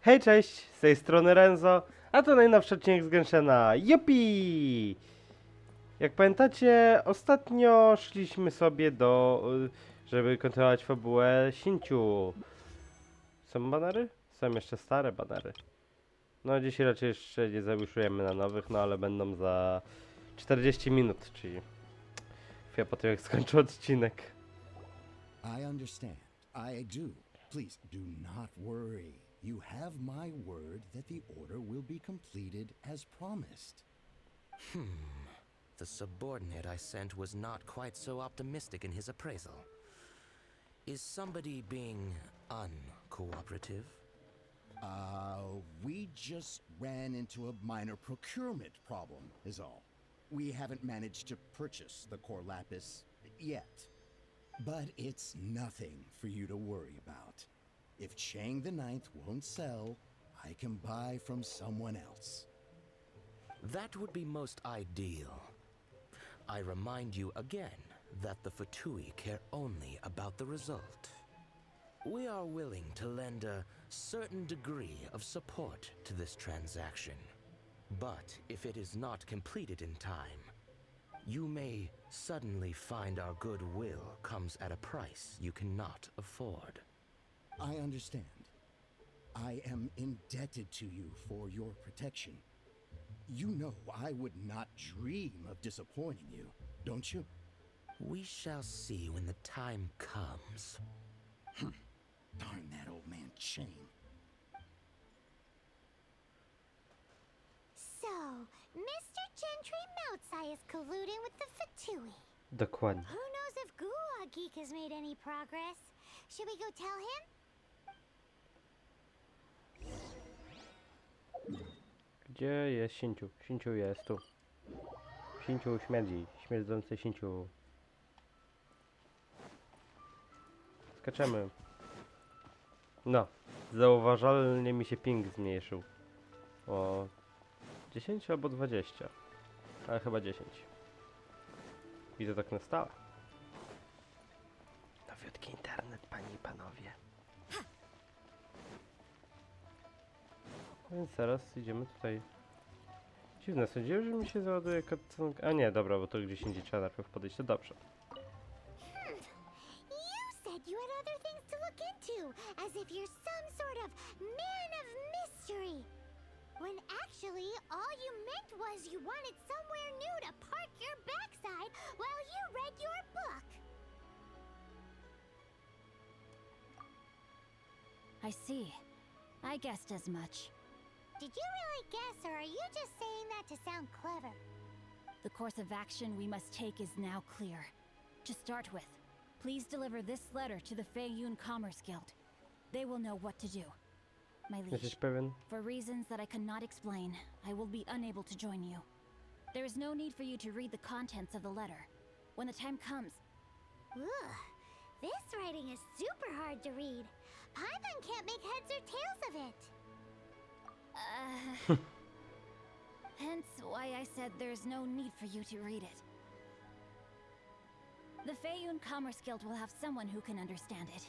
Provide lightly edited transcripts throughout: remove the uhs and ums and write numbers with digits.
Hej, cześć, z tej strony Renzo, a to najnowszy odcinek z Genshina. Jupi! Jak pamiętacie, ostatnio szliśmy sobie żeby kontynuować fabułę Sinciu. Są banery? Są jeszcze stare banery. No dzisiaj raczej jeszcze nie zawiszujemy na nowych, no ale będą za 40 minut, czyli chwilę po tym jak skończę odcinek. I understand. I do. Please do not worry. You have my word that the order will be completed as promised. The subordinate I sent was not quite so optimistic in his appraisal. Is somebody being uncooperative? We just ran into a minor procurement problem, is all. We haven't managed to purchase the core Lapis yet. But it's nothing for you to worry about. If Chang the Ninth won't sell, I can buy from someone else. That would be most ideal. I remind you again that the Fatui care only about the result. We are willing to lend a certain degree of support to this transaction. But if it is not completed in time, you may suddenly find our goodwill comes at a price you cannot afford. I understand. I am indebted to you for your protection. You know I would not dream of disappointing you, don't you? We shall see when the time comes. Darn that old man Chang. So, Mr. Gentry Moutsai is colluding with the Fatui. Dokładnie. Who knows if Gua Geek has made any progress? Should we go tell him? Gdzie jest Sinciu? Sinciu jest tu. Sinciu śmierdzi. Śmierdzący Sinciu. Skaczemy. No. Zauważalnie mi się ping zmniejszył. O 10 albo 20. Ale chyba 10. Widzę tak na stałe. Nowiutki internet, panie i panowie. Więc teraz idziemy tutaj. Dziwne, sądziłem, że mi się załaduje cutscenka. A nie, dobra, bo to gdzieś indziej trzeba najpierw podejść, to dobrze. You said you had other things to look into, as if you're some sort of man of mystery. When actually, all you meant was you wanted somewhere new to park your backside while you read your book. I see. I guessed as much. Did you really guess, or are you just saying that to sound clever? The course of action we must take is now clear. To start with, please deliver this letter to the Feiyun Commerce Guild. They will know what to do. My liege, Jesteś pewien? for reasons that I cannot explain, I will be unable to join you. There is no need for you to read the contents of the letter. When the time comes, Ugh, this writing is super hard to read. Paimon can't make heads or tails of it. hence why I said there's no need for you to read it. The Feiyun Commerce Guild will have someone who can understand it.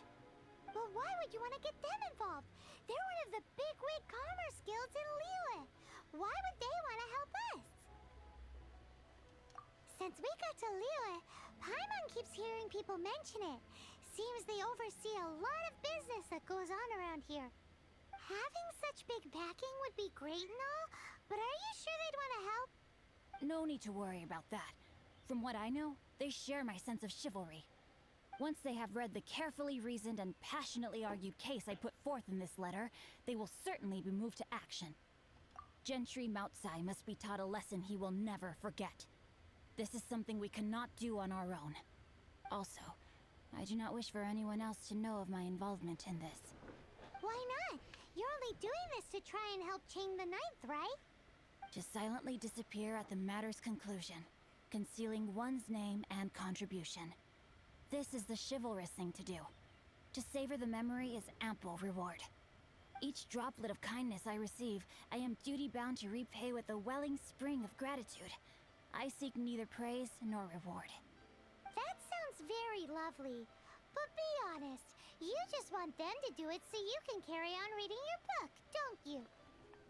But why would you want to get them involved? They're one of the bigwig commerce guilds in Liyue. Why would they want to help us? Since we got to Liyue, Paimon keeps hearing people mention it. Seems they oversee a lot of business that goes on around here. Having such big backing would be great and all, but are you sure they'd want to help? No need to worry about that. From what I know, they share my sense of chivalry. Once they have read the carefully reasoned and passionately argued case I put forth in this letter, they will certainly be moved to action. Gentry Moutsai must be taught a lesson he will never forget. This is something we cannot do on our own. Also, I do not wish for anyone else to know of my involvement in this. Why not? You're only doing this to try and help Chang the Ninth, right? To silently disappear at the matter's conclusion, concealing one's name and contribution. This is the chivalrous thing to do. To savor the memory is ample reward. Each droplet of kindness I receive, I am duty-bound to repay with a welling spring of gratitude. I seek neither praise nor reward. That sounds very lovely. But be honest, You just want them to do it so you can carry on reading your book, don't you?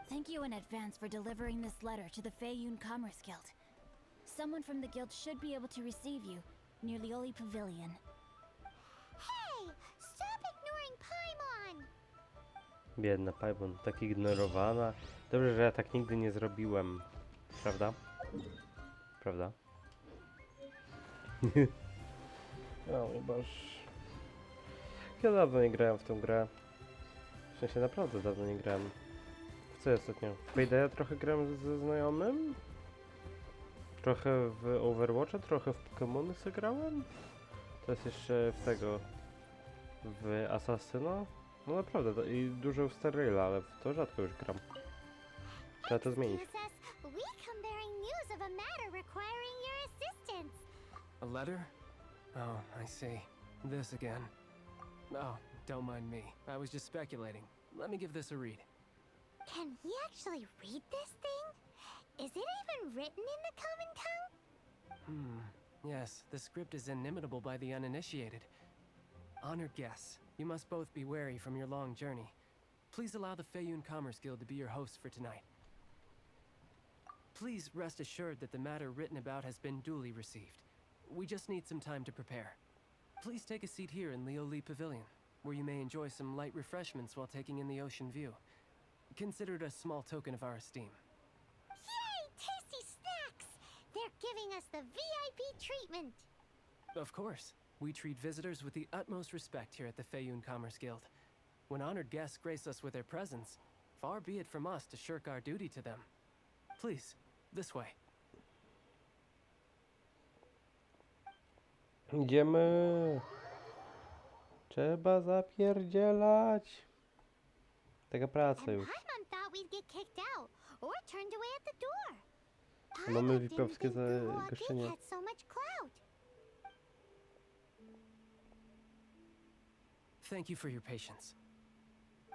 Thank you in advance for delivering this letter to the Feiyun Commerce Guild. Someone from the guild should be able to receive you near Lioli Pavilion. Hey! Stop ignoring Paimon! Biedna Paimon, tak ignorowana. Dobrze, że ja tak nigdy nie zrobiłem. Prawda? Prawda? O mój Boże. Ja dawno nie grałem w tą grę. W sensie naprawdę dawno nie grałem. W co ja ostatnio? W Paydaya trochę grałem ze znajomym. Trochę w Overwatcha, trochę w Pokémony zagrałem. To jest jeszcze w tego... w Assassina. No naprawdę, i dużo w Star Raila, ale w to rzadko już gram. Trzeba to zmienić. Excuse us, we come bearing news of a matter requiring your assistance. A letter? Oh, I see. This again. Oh, don't mind me. I was just speculating. Let me give this a read. Can we actually read this thing? Is it even written in the common tongue? Yes, the script is inimitable by the uninitiated. Honored guests, you must both be wary from your long journey. Please allow the Feiyun Commerce Guild to be your hosts for tonight. Please rest assured that the matter written about has been duly received. We just need some time to prepare. Please take a seat here in Lioli Pavilion, where you may enjoy some light refreshments while taking in the ocean view. Consider it a small token of our esteem. Yay! Tasty snacks! They're giving us the VIP treatment. Of course, we treat visitors with the utmost respect here at the Feiyun Commerce Guild. When honored guests grace us with their presence, far be it from us to shirk our duty to them. Please, this way. Idziemy. Trzeba zapierdzielać. Taka praca And już. Paimon thought we'd get kicked out or turned away at the door. Mamy Paimon didn't VIP-owskie think Genshin zagoszczenie. had so much clout. Thank you for your patience.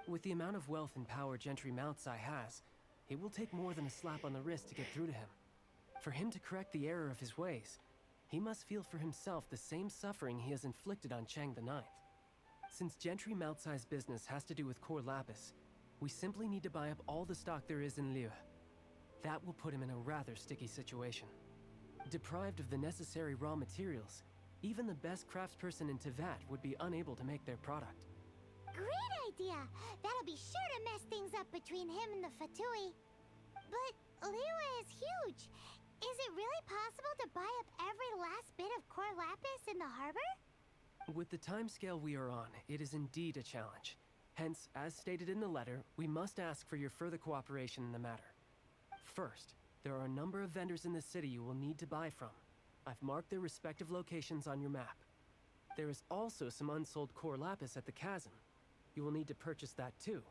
With the amount of wealth and power Gentry Moutsai has, it will take more than a slap on the wrist to get through to him. For him to correct the error of his ways, he must feel for himself the same suffering he has inflicted on Chang the Ninth. Since Gentry Moutsai's business has to do with core Lapis, we simply need to buy up all the stock there is in Liu. That will put him in a rather sticky situation. Deprived of the necessary raw materials, even the best craftsperson in Tevat would be unable to make their product. Great idea! That'll be sure to mess things up between him and the Fatui. But Liyue is huge. Is it really possible to buy up every last bit of core lapis in the harbor? With the timescale we are on, it is indeed a challenge. Hence, as stated in the letter, we must ask for your further cooperation in the matter. First, there are a number of vendors in the city you will need to buy from. I've marked their respective locations on your map. There is also some unsold core lapis at the chasm. You will need to purchase that too.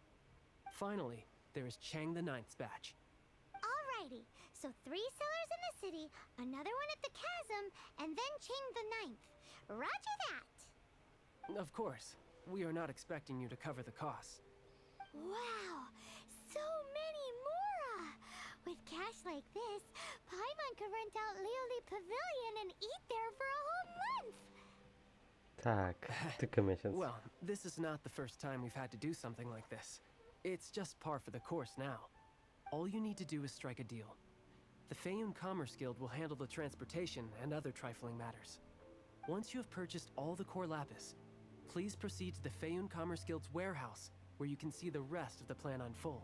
Finally, there is Chang the Ninth's batch. Alrighty, so 3 sellers in the city, another one at the chasm, and then Chang the Ninth. Roger that! Of course, we are not expecting you to cover the costs. Wow, so many Mora! With cash like this, Paimon could rent out Lioli Pavilion and eat there for a whole month! Tak, tylko miesiąc. Well, this is not the first time we've had to do something like this. It's just par for the course now. All you need to do is strike a deal. The Feiyun Commerce Guild will handle the transportation and other trifling matters. Once you have purchased all the core lapis, please proceed to the Feiyun Commerce Guild's warehouse, where you can see the rest of the plan unfold.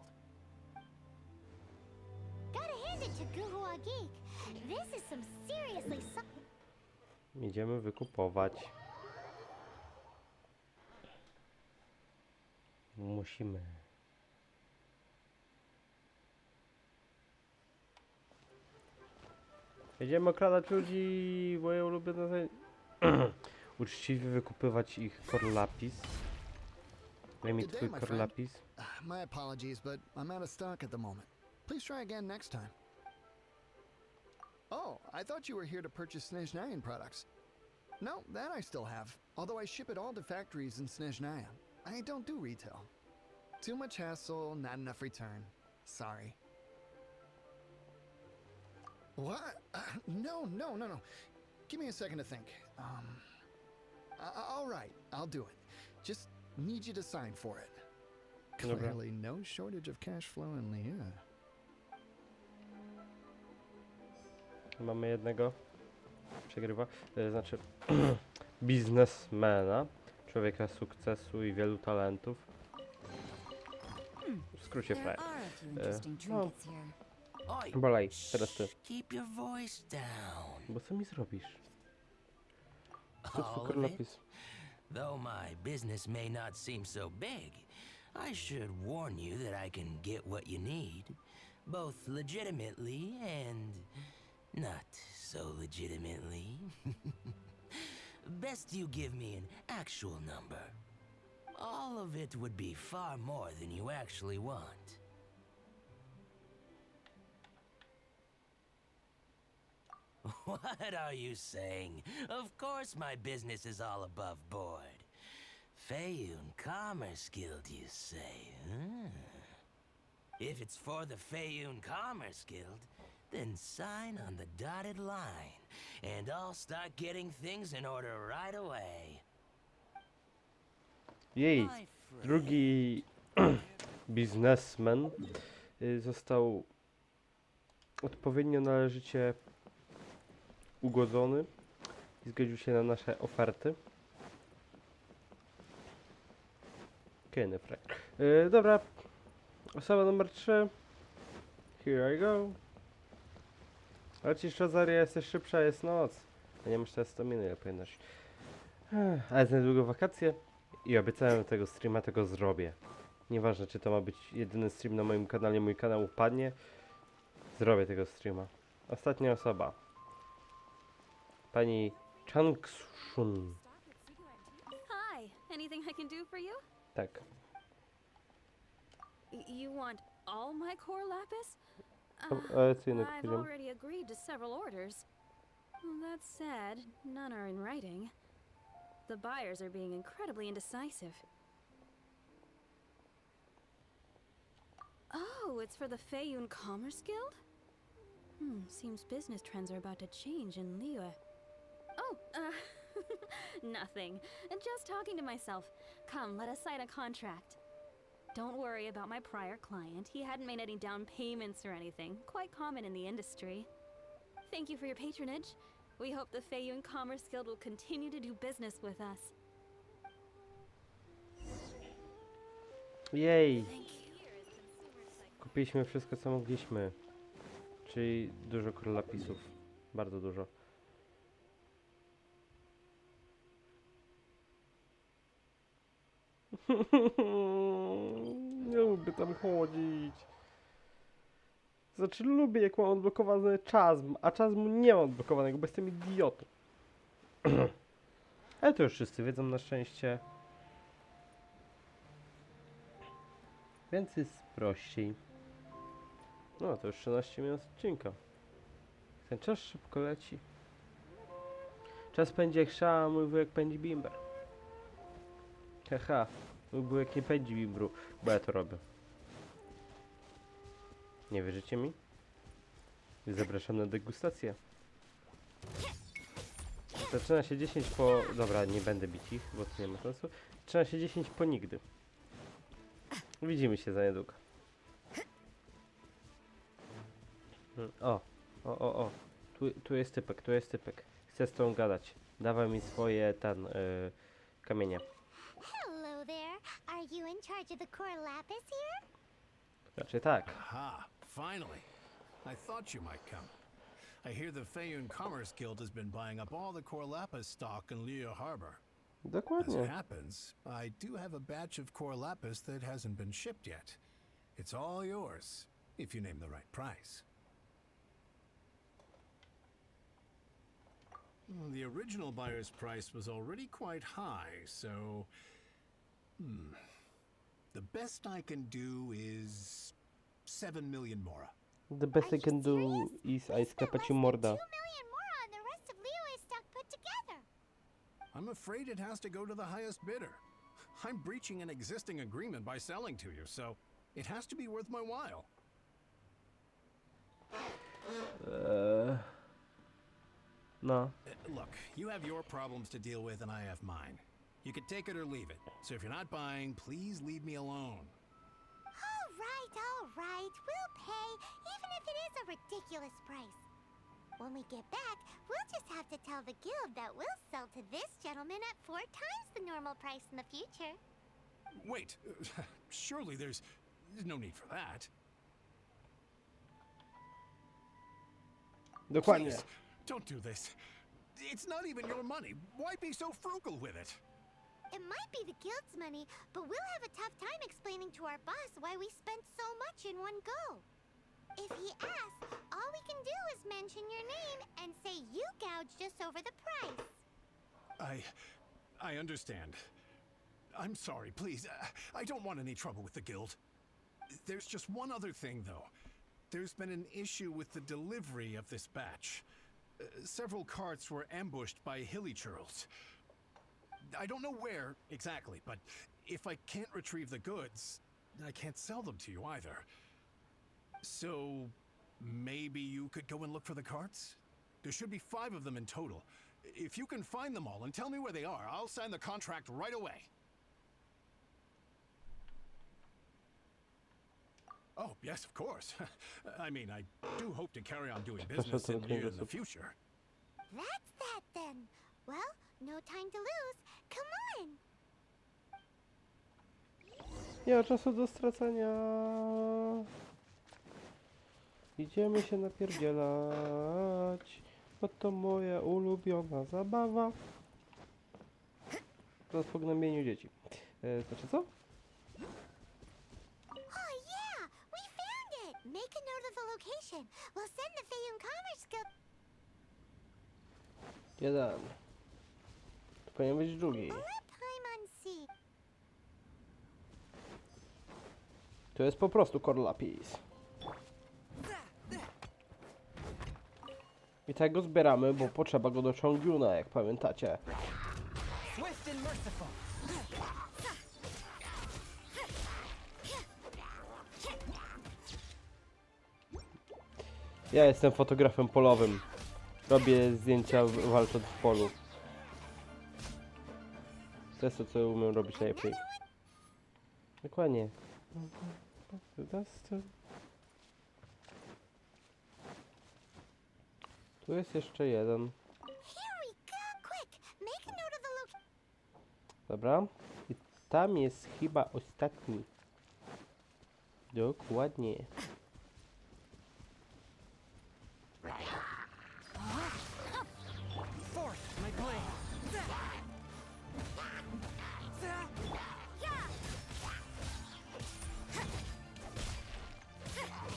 Gotta hand it to Guhua Geek. This is some seriously Idziemy wykupować. Musimy. Jedziemy okradać ludzi, moje ulubione uczciwie wykupywać ich core lapis. Daj mi Good day, twój my core friend. lapis. My apologies, but I'm out of stock at the moment. Please try again next time. Oh, I thought you were here to purchase Snezhnayan products. No, that I still have, although I ship it all to factories in Snezhnaya. I don't do retail. Too much hassle, not enough return. Sorry. What? No. Give me a second to think. All right, I'll do it. Just Need you to sign for it. Dobra. Clearly no shortage of cash flow in Liyue. Mamy jednego przegrywa, znaczy biznesmena, człowieka sukcesu i wielu talentów. W skrócie There frajer. are a few interesting no. trinkets here. Oi, Bolej, teraz ty. keep your voice down. Bo co mi zrobisz? To All cukier of it? lapis. Though my business may not seem so big, I should warn you that I can get what you need, both legitimately and not so legitimately. Best you give me an actual number. All of it would be far more than you actually want. What are you saying? Of course my business is all above board. Feiyun Commerce Guild, you say? If it's for the Feiyun Commerce Guild, then sign on the dotted line, and I'll start getting things in order right away. Jej, My friend. drugi biznesmen został odpowiednio należycie ugodzony i zgodził się na nasze oferty. Kenny frajer. Dobra, osoba numer 3. Here I go. Lecisz, Rosaria, jesteś szybsza, jest noc. A nie masz teraz staminy, ja powinnaś. Ale za niedługo wakacje i obiecałem tego streama, tego zrobię. Nieważne, czy to ma być jedyny stream na moim kanale, mój kanał upadnie. Zrobię tego streama. Ostatnia osoba. Pani Changshun. Hi, anything I can do for you? Tak. You want all my core lapis? Ale co innego I've powiedziałem? already agreed to several orders. Well, that said, none are in writing. The buyers are being incredibly indecisive. Oh, it's for the Feiyun Commerce Guild? Seems business trends are about to change in Liyue. Oh, nothing. Just talking to myself. Come, let us sign a contract. Don't worry about my prior client. He hadn't made any down payments or anything. Quite common in the industry. Thank you for your patronage. We hope the Feiyun Commerce Guild will continue to do business with us. Jej! Thank you. Kupiliśmy wszystko, co mogliśmy. Czyli dużo lapisów. Bardzo dużo. Nie lubię tam chodzić. Znaczy lubię, jak mam odblokowany czasm, a czasmu nie mam odblokowanego, bo jestem idiotą. Ale to już wszyscy wiedzą na szczęście. Więc jest prościej. No to już 13 minut odcinka. Ten czas szybko leci. Czas pędzi jak szała, mój wujek pędzi bimber. Haha, mój wujek nie pędzi bimbru, bo ja to robię. Nie wierzycie mi? Zapraszam na degustację. Zaczyna się 10 po... Dobra, nie będę bić ich, bo to nie ma sensu. Zaczyna się 10 po nigdy. Widzimy się za niedługo. O. Tu jest typek, tu jest typek. Chcę z tą gadać. Dawaj mi swoje, kamienie. Hello there. Are you in charge of the core lapis here? Znaczy tak. Aha, finally. I thought you might come. I hear the Feiyun Commerce Guild has been buying up all the core lapis stock in Liyue Harbor. As it Dokładnie. happens, I do have a batch of core lapis that hasn't been shipped yet. It's all yours, if you name the right price. The original buyer's price was already quite high, so... The best I can do is 7 million mora. The best I can do is I sklepać ci morda. 2 million more on the rest of Liyue's stock put together. I'm afraid it has to go to the highest bidder. I'm breaching an existing agreement by selling to you, so it has to be worth my while. No. Look, you have your problems to deal with and I have mine. You could take it or leave it. So if you're not buying, please leave me alone. All right. We'll pay, even if it is a ridiculous price. When we get back, we'll just have to tell the guild that we'll sell to this gentleman at 4 times the normal price in the future. Wait, surely there's no need for that. Dokładnie. Please, don't do this. It's not even your money. Why be so frugal with it? It might be the guild's money, but we'll have a tough time explaining to our boss why we spent so much in one go. If he asks, all we can do is mention your name and say you gouged us over the price. I understand. I'm sorry, please. I don't want any trouble with the guild. There's just one other thing, though. There's been an issue with the delivery of this batch. Several carts were ambushed by hilly churls. I don't know where exactly, but if I can't retrieve the goods, I can't sell them to you either. So maybe you could go and look for the carts? There should be 5 of them in total. If you can find them all and tell me where they are, I'll sign the contract right away. Oh, yes, of course. I mean, I do hope to carry on doing business in you in the future. That's that then. Well, no time to lose. Come on! Nie ma czasu do stracenia. Idziemy się napierdzielać. Bo to moja ulubiona zabawa. Teraz po gnębieniu dzieci. Znaczy co? Oh yeah! We found it! Make a note of the location. We'll send the Fayun Commerce Guild. 1. To powinien być drugi. Let Paimon see. To jest po prostu core Lapis. I tak go zbieramy, bo potrzeba go do Chongyuna, jak pamiętacie. Swift and merciful. Ja jestem fotografem polowym. Robię zdjęcia walcząc w polu. To jest to, co umiem robić najlepiej. Dokładnie. Tu jest jeszcze jeden. Here we go! Quick! Make a note of the location. Dobra. I tam jest chyba ostatni. Dokładnie. Forth, my blade.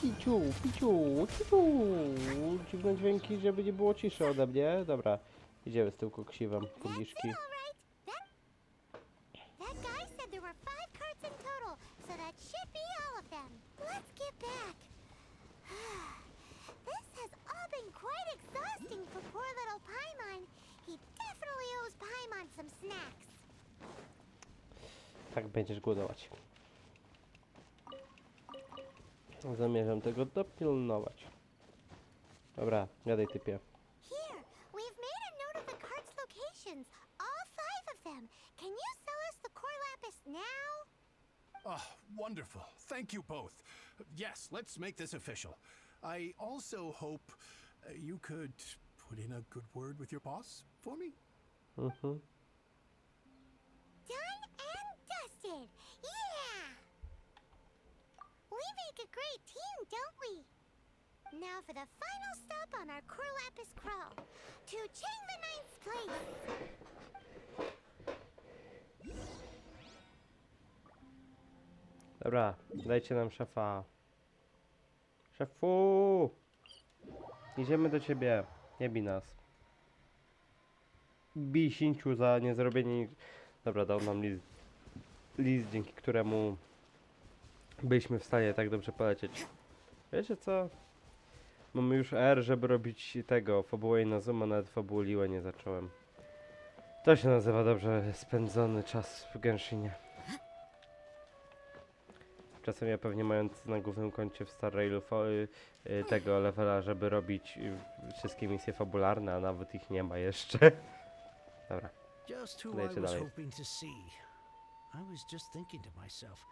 Piciu, piciu, piciu. Dziwne dźwięki, żeby nie było ciszy ode mnie. Dobra. Idziemy z tym koksiwem. Pobliżki. All right. That guy said there were 5 carts in total, so that should be all of them. Let's get back. This has all been quite exhausting for poor little Paimon. He definitely owes Paimon some snacks. Tak będziesz głodować. Zamierzam tego dopilnować. Dobra, gadaj typie. Here, we've made a note of the carts' locations. All 5 of them. Can you sell us the core lapis now? Oh, wonderful. Thank you both. Yes, let's make this official. I also hope you could put in a good word with your boss for me. Mhm. Done and dusted. Yeah! We make a great team, don't we? Now for the final stop on our core lapis crawl. To Chang the Ninth's place. Dobra, dajcie nam szefa. Szefu! Idziemy do ciebie. Nie bij nas. Bij Sinciu za niezrobienie nic. Dobra, dał nam list, dzięki któremu byliśmy w stanie tak dobrze polecieć. Wiecie co? Mamy już R, żeby robić tego, fabułę i na Zuma, nawet fabuły Liłę nie zacząłem. To się nazywa dobrze spędzony czas w Genshinie. Czasem ja pewnie mając na głównym koncie w Star Railu tego levela, żeby robić wszystkie misje fabularne, a nawet ich nie ma jeszcze. Dobra. Just who I Lejcie was dalej. hoping to see. I was just thinking to myself,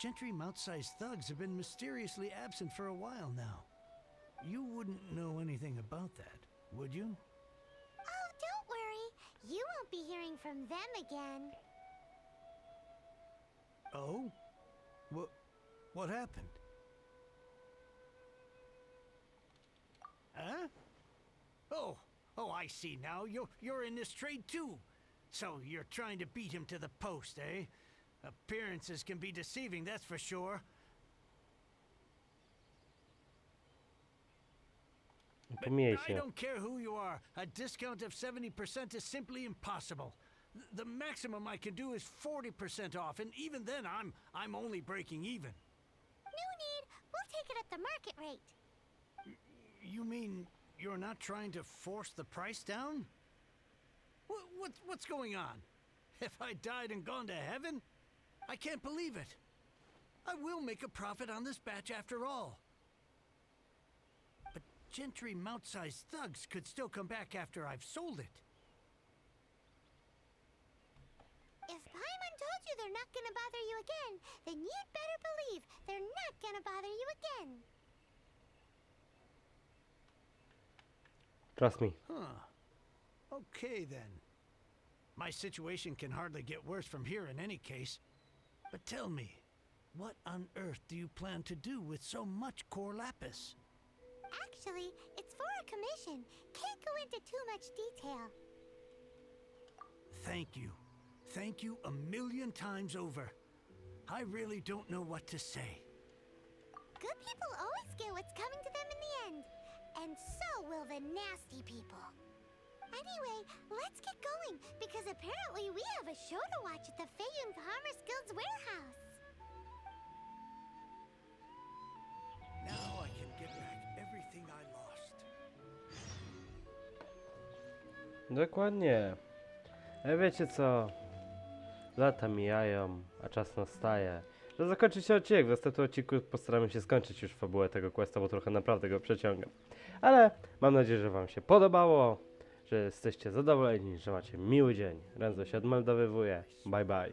gentry mount-sized thugs have been mysteriously absent for a while now. You wouldn't know anything about that, would you? Oh, don't worry. You won't be hearing from them again. Oh? What happened? Huh? Oh, I see now. You're in this trade too. So you're trying to beat him to the post, eh? Appearances can be deceiving, that's for sure. Pomijaj I się. don't care who you are. A discount of 70% is simply impossible. The maximum I can do is 40% off, and even then I'm only breaking even. No need. We'll take it at the market rate. You mean you're not trying to force the price down? What's going on? Have I died and gone to heaven? I can't believe it. I will make a profit on this batch after all. But gentry mount-sized thugs could still come back after I've sold it. If Paimon told you they're not gonna bother you again, then you'd better believe they're not gonna bother you again. Trust me. Huh. Okay then. My situation can hardly get worse from here in any case. But tell me, what on earth do you plan to do with so much core lapis? Actually, it's for a commission. Can't go into too much detail. Thank you. Thank you a million times over. I really don't know what to say. Good people always get what's coming to them in the end. And so will the nasty people. Anyway, let's get going, because apparently we have a show to watch at the Feiyun Commerce Guild's warehouse. Now I can get back everything I lost. Dokładnie. Ale wiecie co? Lata mijają, a czas nastaje. Żeby zakończyć się odcinek, w następnym odcinku postaramy się skończyć już fabułę tego questa, bo trochę naprawdę go przeciągam. Ale mam nadzieję, że wam się podobało, że jesteście zadowoleni, że macie miły dzień. Renz.o.o się odmeldowywuje. Bye bye.